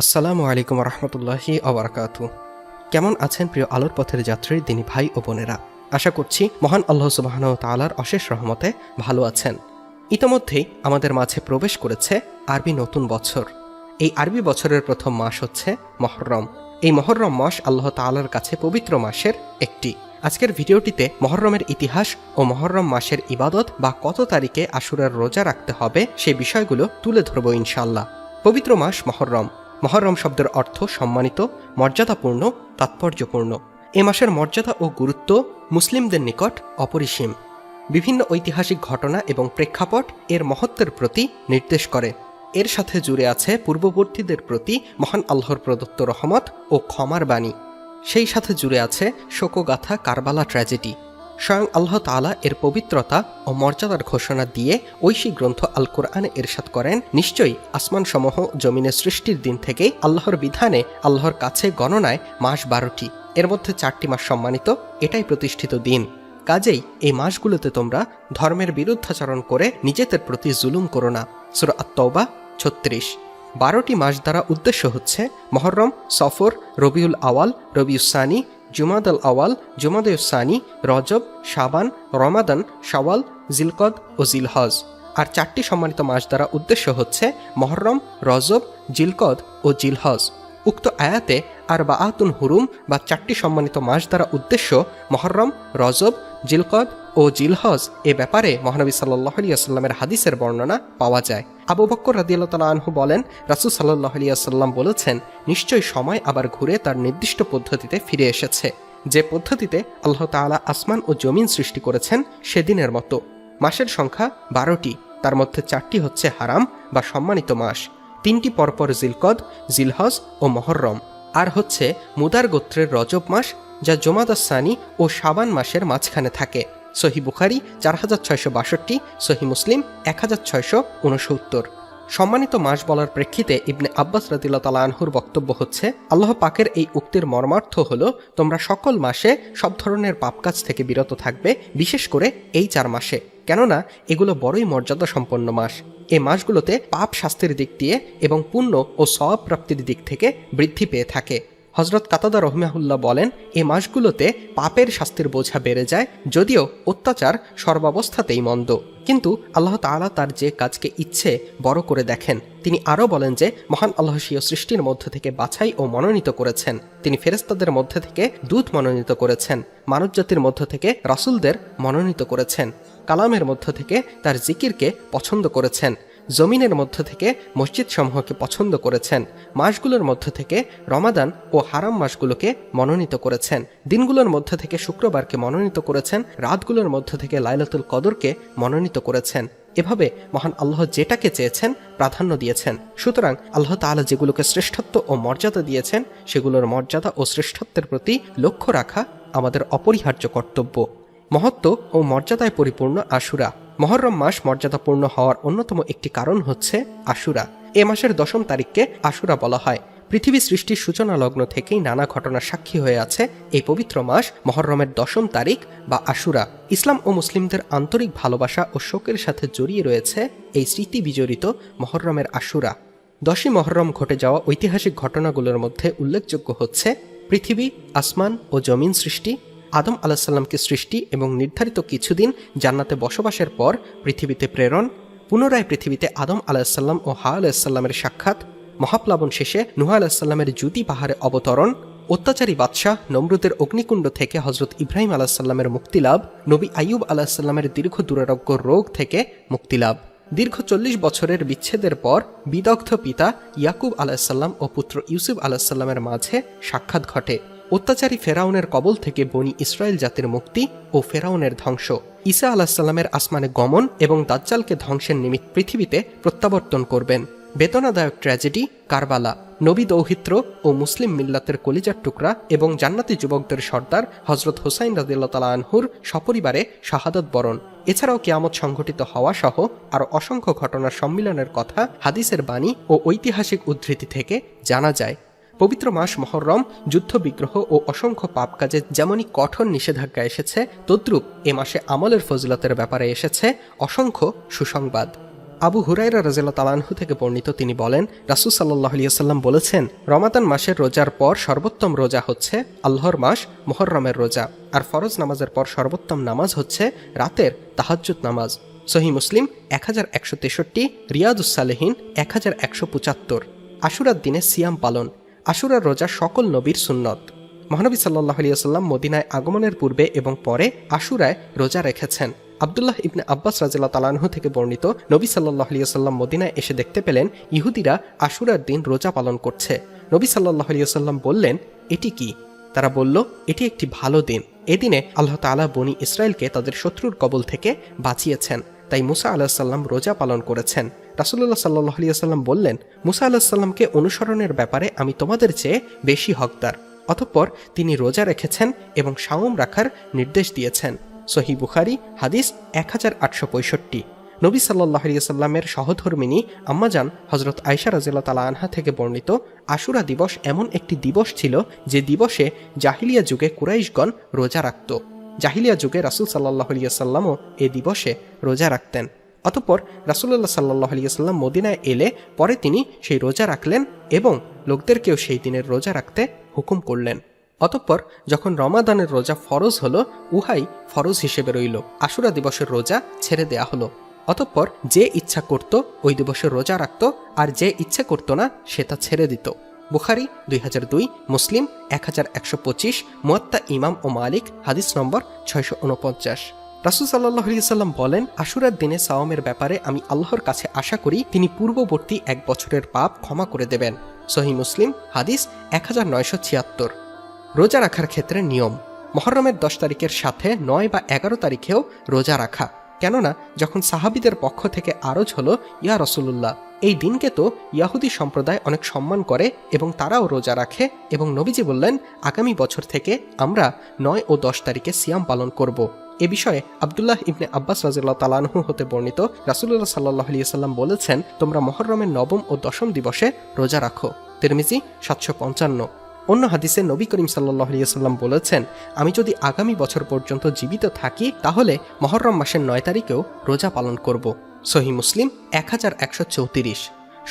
আসসালামু আলাইকুম রহমতুল্লাহি আবরাকাতু। কেমন আছেন প্রিয় আলোর পথের যাত্রী দিনী ভাই ও বোনেরা? আশা করছি মহান আল্লাহ সুবহানাহু ওয়া তাআলার অশেষ রহমতে ভালো আছেন। ইতোমধ্যেই আমাদের মাঝে প্রবেশ করেছে আরবি নতুন বছর। এই আরবি বছরের প্রথম মাস হচ্ছে মহররম। এই মহররম মাস আল্লাহ তাআলার কাছে পবিত্র মাসের একটি। আজকের ভিডিওটিতে মহররমের ইতিহাস ও মহররম মাসের ইবাদত বা কত তারিখে আশুরার রোজা রাখতে হবে সেই বিষয়গুলো তুলে ধরব ইনশাআল্লাহ। পবিত্র মাস মহররম। মহররম শব্দের অর্থ সম্মানিত, মর্যাদাপূর্ণ, তাৎপর্যপূর্ণ। এ মাসের মর্যাদা ও গুরুত্ব মুসলিমদের নিকট অপরিসীম। বিভিন্ন ঐতিহাসিক ঘটনা এবং প্রেক্ষাপট এর মহত্বের প্রতি নির্দেশ করে। এর সাথে জুড়ে আছে পূর্ববর্তীদের প্রতি মহান আল্লাহর প্রদত্ত রহমত ও ক্ষমার বাণী। সেই সাথে জুড়ে আছে শোকগাথা কারবালা ট্র্যাজেডি। স্বয়ং আল্লাহ তাআলা এর পবিত্রতা ও মর্যাদার ঘোষণা দিয়ে ঐশী গ্রন্থ আল কোরআনে ইরশাদ করেন, নিশ্চয়ই আসমানসমূহ জমিনের সৃষ্টির দিন থেকেই আল্লাহর বিধানে আল্লাহর কাছে গণনায় মাস ১২টি, এর মধ্যে ৪টি মাস সম্মানিত, এটাই প্রতিষ্ঠিত দিন। কাজেই এই মাসগুলোতে তোমরা ধর্মের বিরুদ্ধাচরণ করে নিজেদের প্রতি জুলুম করো না। সূরা আত-তাওবা ৩৬। ১২টি মাস দ্বারা উদ্দেশ্য হচ্ছে মহররম, সফর, রবিউল আওয়াল, রবিউসানি, জুমাদাল আওয়াল, জুমাদায়ুসানি, রজব, শাবান, রমাদান, শাওয়াল, জিলকদ ও জিলহজ। আর ৪টি সম্মানিত মাস দ্বারা উদ্দেশ্য হচ্ছে মহররম, রজব, জিলকদ ও জিলহজ। উক্ত আয়াতে আরবাআতুন হুরুম বা ৪টি সম্মানিত মাস দ্বারা উদ্দেশ্য মহররম, রজব, জিলকদ ও জিলহজ। এ ব্যাপারে মহানবী সাল্লাল্লাহু আলাইহি ওয়াসাল্লামের হাদিসের বর্ণনা পাওয়া যায়। আবু বকর রাদিয়াল্লাহু তাআলা আনহু বলেন, রাসূল সাল্লাল্লাহু আলাইহি ওয়াসাল্লাম বলেছেন, নিশ্চয়ই সময় আবার ঘুরে তার নির্দিষ্ট পদ্ধতিতে ফিরে এসেছে, যে পদ্ধতিতে আল্লাহ তাআলা আসমান ও জমিন সৃষ্টি করেছেন সেদিনের মতো। মাসের সংখ্যা ১২টি, তার মধ্যে ৪টি হচ্ছে হারাম বা সম্মানিত মাস, ৩টি পরপর জিলকদ, জিলহজ ও মহররম। আর হচ্ছে মুদার গোত্রের রজব মাস, যা জুমাদাস-সানি ও শাবান মাসের মাঝখানে থাকে। সহিহ বুখারী ৪৬৬২, সহিহ মুসলিম ১৬৬৬। সম্মানিত মাস বলার প্রেক্ষিতে ইবনে আব্বাস রাদিয়াল্লাহু তাআলা আনহুর বক্তব্য হচ্ছে, আল্লাহ পাকের এই উক্তির মর্মার্থ হল, তোমরা সকল মাসে সব ধরনের পাপ কাজ থেকে বিরত থাকবে, বিশেষ করে এই ৪ মাসে, কেননা এগুলো বড়ই মর্যাদা সম্পন্ন মাস। এই মাসগুলোতে পাপ শাস্তির দিক দিয়ে এবং পুণ্য ও সওয়াব প্রাপ্তির দিক থেকে বৃদ্ধি পেয়ে থাকে। হযরত কাতাদা রাহিমাহুল্লাহ বলেন, এই মাসগুলোতে পাপের শাস্তির বোঝা বেড়ে যায়, যদিও অত্যাচার সর্বাবস্থাতেই মন্দ, কিন্তু আল্লাহ তাআলা তার যে কাজকে ইচ্ছে বড় করে দেখেন। তিনি আরও বলেন যে মহান আল্লাহ স্বীয় সৃষ্টির মধ্যে থেকে বাছাই ও মনোনীত করেছেন। তিনি ফেরেশতাদের মধ্যে থেকে দূত মনোনীত করেছেন, মানবজাতির মধ্য থেকে রাসূলদের মনোনীত করেছেন, কালামের মধ্য থেকে তার জিকিরকে পছন্দ করেছেন, জমিনের মধ্য থেকে মসজিদ সমূহকে পছন্দ করেছেন, মাসগুলোর মধ্য থেকে রমাদান ও হারাম মাসগুলোকে মনোনীত করেছেন, দিনগুলোর মধ্য থেকে শুক্রবারকে মনোনীত করেছেন, রাতগুলোর মধ্য থেকে লাইলাতুল কদরকে মনোনীত করেছেন। এভাবে মহান আল্লাহ যেটাকে চেয়েছেন প্রাধান্য দিয়েছেন। সুতরাং আল্লাহ তাআলা যেগুলোকে শ্রেষ্ঠত্ব ও মর্যাদা দিয়েছেন সেগুলোর মর্যাদা ও শ্রেষ্ঠত্বের প্রতি লক্ষ্য রাখা আমাদের অপরিহার্য কর্তব্য। মহত্ব ও মর্যাদায় পরিপূর্ণ আশুরা। মহররম মাস মর্যাদাপূর্ণ হওয়ার অন্যতম একটি কারণ হচ্ছে আশুরা। এ মাসের ১০ম তারিখকে আশুরা বলা হয়। পৃথিবী সৃষ্টির সূচনা লগ্ন থেকেই নানা ঘটনার সাক্ষী হয়ে আছে এই পবিত্র মাস মহররমের ১০ম তারিখ বা আশুরা। ইসলাম ও মুসলিমদের আন্তরিক ভালোবাসা ও শোকের সাথে জড়িয়ে রয়েছে এই স্মৃতি বিজড়িত মহররমের আশুরা। ১০ই মহররম ঘটে যাওয়া ঐতিহাসিক ঘটনাগুলোর মধ্যে উল্লেখযোগ্য হচ্ছে পৃথিবী, আসমান ও জমিন সৃষ্টি, আদম আলাহিসাল্লামকে সৃষ্টি এবং নির্ধারিত কিছুদিন জান্নাতে বসবাসের পর পৃথিবীতে প্রেরণ, পুনরায় পৃথিবীতে আদম আলাহিসাল্লাম ও হাওয়া আলাহিসাল্লামের সাক্ষাৎ, মহাপ্লাবন শেষে নূহ আলাহিসাল্লামের জুতি পাহাড়ে অবতরণ, অত্যাচারী বাদশাহ নমরুদের অগ্নিকুণ্ড থেকে হজরত ইব্রাহিম আলাহিসাল্লামের মুক্তিলাভ, নবী আইয়ুব আলাহিসাল্লামের দীর্ঘ দুরারোগ্য রোগ থেকে মুক্তিলাভ, দীর্ঘ ৪০ বছরের বিচ্ছেদের পর বিদগ্ধ পিতা ইয়াকুব আলাহিসাল্লাম ও পুত্র ইউসুফ আলাহিসাল্লামের মাঝে সাক্ষাৎ ঘটে, অত্যাচারী ফেরাউনের কবল থেকে বনি ইসরায়েল জাতির মুক্তি ও ফেরাউনের ধ্বংস, ঈসা আলাহিসাল্লামের আসমানে গমন এবং দাজ্জালকে ধ্বংসের নিমিত্ত পৃথিবীতে প্রত্যাবর্তন করবেন, বেদনাদায়ক ট্র্যাজেডি কারবালা, নবী দৌহিত্র ও মুসলিম মিল্লাতের কলিজার টুকরা এবং জান্নাতি যুবকদের সর্দার হজরত হুসাইন রাদিয়াল্লাহু তাআলা আনহুর সপরিবারে শাহাদাত বরণ, এছাড়াও কিয়ামত সংঘটিত হওয়া সহ আরও অসংখ্য ঘটনার সম্মিলনের কথা হাদিসের বাণী ও ঐতিহাসিক উদ্ধৃতি থেকে জানা যায়। পবিত্র মাস মহররম যুদ্ধ, বিগ্রহ ও অসংখ্য পাপ কাজে যেমনই কঠোর নিষেধাজ্ঞা এসেছে, তদ্রূপ এ মাসে আমলের ফজিলতের ব্যাপারে এসেছে অসংখ্য সুসংবাদ। আবু হুরায়রা রাদিয়াল্লাহু তাআলা আনহু থেকে বর্ণিত, তিনি বলেন, রাসূল সাল্লাল্লাহু আলাইহি ওয়াসাল্লাম বলেছেন, রমাদান মাসের রোজার পর সর্বোত্তম রোজা হচ্ছে আল্লাহর মাস মুহররমের রোজা, আর ফরজ নামাজের পর সর্বোত্তম নামাজ হচ্ছে রাতের তাহাজ্জুদ নামাজ। সহিহ মুসলিম 1163, রিয়াদুস সালেহিন 1175। আশুরার দিনে সিয়াম পালন। আশুরার রোজা সকল নবীর সুন্নত। মহানবী সাল্লাল্লাহু আলাইহি ওয়াসাল্লাম মদিনায় আগমনের পূর্বে এবং পরে আশুরায় রোজা রেখেছেন। আব্দুল্লাহ ইবনে আব্বাস রাদিয়াল্লাহু তাআলা আনহু থেকে বর্ণিত, নবী সাল্লাল্লাহু আলাইহি ওয়াসাল্লাম মদিনায় এসে দেখতে পেলেন ইহুদিরা আশুরার দিন রোজা পালন করছে। নবী সাল্লাল্লাহু আলাইহি ওয়াসাল্লাম বললেন, এটি কি? তারা বলল, এটি একটি ভালো দিন। এদিনে আল্লাহ তাআলা বনি ইসরায়েলকে তাদের শত্রুর কবল থেকে বাঁচিয়েছেন, তাই মুসা আলাইহিস সালাম রোজা পালন করেছেন। রাসূলুল্লাহ সাল্লাল্লাহু আলাইহি ওয়াসাল্লাম বললেন, মুসা আলাইহিস সালামকে অনুসরণের ব্যাপারে আমি তোমাদের চেয়ে বেশি হকদার। অতঃপর তিনি রোজা রেখেছেন এবং সাওম রাখার নির্দেশ দিয়েছেন। সহিহ বুখারী হাদিস 1865। নবী সাল্লাল্লাহু আলাইহি ওয়াসাল্লামের সহধর্মিণী আম্মাজান হযরত আয়েশা রাদিয়াল্লাহু তাআলা আনহা থেকে বর্ণিত, আশুরা দিবস এমন একটি দিবস ছিল যে দিবসে জাহিলিয়া যুগে কুরাইশগণ রোজা রাখত। জাহিলিয়া যুগে রাসূল সাল্লাল্লাহু আলাইহি ওয়াসাল্লামও এ দিবসে রোজা রাখতেন। অতঃপর রাসূলুল্লাহ সাল্লাল্লাহু আলাইহি ওয়াসাল্লাম মদিনায় এলে পরে তিনি সেই রোজা রাখলেন এবং লোকদেরকেও সেই দিনের রোজা রাখতে হুকুম করলেন। অতঃপর যখন রমাদানের রোজা ফরজ হলো, উহাই ফরজ হিসেবে রইল। আশুরা দিবসের রোজা ছেড়ে দেয়া হলো। অতঃপর যে ইচ্ছা করত ওই দিবসের রোজা রাখত, আর যে ইচ্ছা করত না সে তা ছেড়ে দিত। বুখারী 2002, মুসলিম 1125, মুয়াত্তা ইমাম ও মালিক হাদিস নম্বর 649। রাসূল সাল্লাল্লাহু আলাইহি ওয়াসাল্লাম বলেন, আশুরার দিনে সাওমের ব্যাপারে আমি আল্লাহর কাছে আশা করি তিনি পূর্ববর্তী 1 বছরের পাপ ক্ষমা করে দেবেন। সহিহ মুসলিম হাদিস 1976। রোজা রাখার ক্ষেত্রে নিয়ম। মুহররমের 10 তারিখের সাথে 9 বা 11 তারিখেও রোজা রাখা। কেননা যখন সাহাবীদের পক্ষ থেকে আরজ হলো, ইয়া রাসূলুল্লাহ, এই দিনকে তো ইয়াহুদী সম্প্রদায় অনেক সম্মান করে এবং তারাও রোজা রাখে, এবং নবীজি বললেন, আগামী বছর থেকে আমরা 9 ও 10 তারিখে সিয়াম পালন করব। এ বিষয়ে আব্দুল্লাহ ইবনে আব্বাস রাদিয়াল্লাহু তাআলা আনহু হতে বর্ণিত, রাসূলুল্লাহ সাল্লাল্লাহু আলাইহি ওয়াসাল্লাম বলেছেন, তোমরা মুহররমের 9ম ও 10ম দিবসে রোজা রাখো। তিরমিজি 755। অন্য হাদিসে নবী করিম সাল্লাল্লাহু আলাইহি ওয়াসাল্লাম বলেছেন, আমি যদি আগামী বছর পর্যন্ত জীবিত থাকি তাহলে মুহররম মাসের 9 তারিখেও রোজা পালন করব। সহিহ মুসলিম 1134।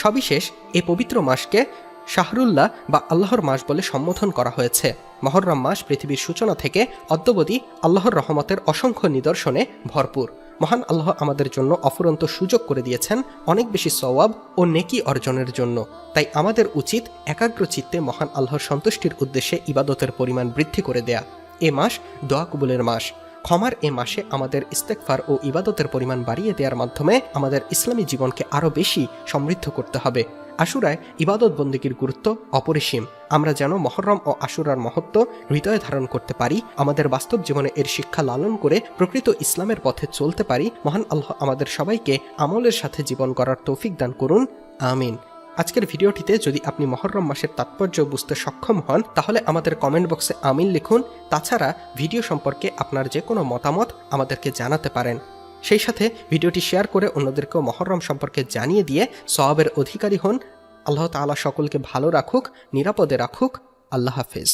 সবিশেষ এ পবিত্র মাসকে শাহরুল্লাহ বা আল্লাহর মাস বলে সম্বোধন করা হয়েছে। মুহররম মাস পৃথিবীর সূচনা থেকে অদ্যাবধি আল্লাহর রহমতের অসংখ্য নিদর্শনে ভরপুর। মহান আল্লাহ আমাদের জন্য অফুরন্ত সুযোগ করে দিয়েছেন অনেক বেশি সওয়াব ও নেকি অর্জনের জন্য। তাই আমাদের উচিত একাগ্র চিত্তে মহান আল্লাহর সন্তুষ্টির উদ্দেশ্যে ইবাদতের পরিমাণ বৃদ্ধি করে দেয়া। এ মাস দোয়া কবুলের মাস। ক্ষমার এ মাসে আমাদের ইস্তেগফার ও ইবাদতের পরিমাণ বাড়িয়ে দেওয়ার মাধ্যমে আমাদের ইসলামী জীবনকে আরও বেশি সমৃদ্ধ করতে হবে। আশুরায় ইবাদত বন্দেগীর গুরুত্ব অপরিসীম। আমরা যেন মুহররম ও আশুরার মহত্ব হৃদয়ে ধারণ করতে পারি, আমাদের বাস্তব জীবনে এর শিক্ষা লালন করে প্রকৃত ইসলামের পথে চলতে পারি। মহান আল্লাহ আমাদের সবাইকে আমলের সাথে জীবন করার তৌফিক দান করুন, আমিন। আজকের ভিডিওটিতে যদি আপনি মুহররম মাসের তাৎপর্য বুঝতে সক্ষম হন তাহলে আমাদের কমেন্ট বক্সে আমিন লিখুন। তাছাড়া ভিডিও সম্পর্কে আপনার যে কোনো মতামত আমাদেরকে জানাতে পারেন। সেই সাথে ভিডিওটি শেয়ার করে অন্যদেরকেও মুহররম সম্পর্কে জানিয়ে দিয়ে সওয়াবের অধিকারী হন। আল্লাহ তাআলা সকলকে ভালো রাখুক, নিরাপদে রাখুক। আল্লাহ হাফেজ।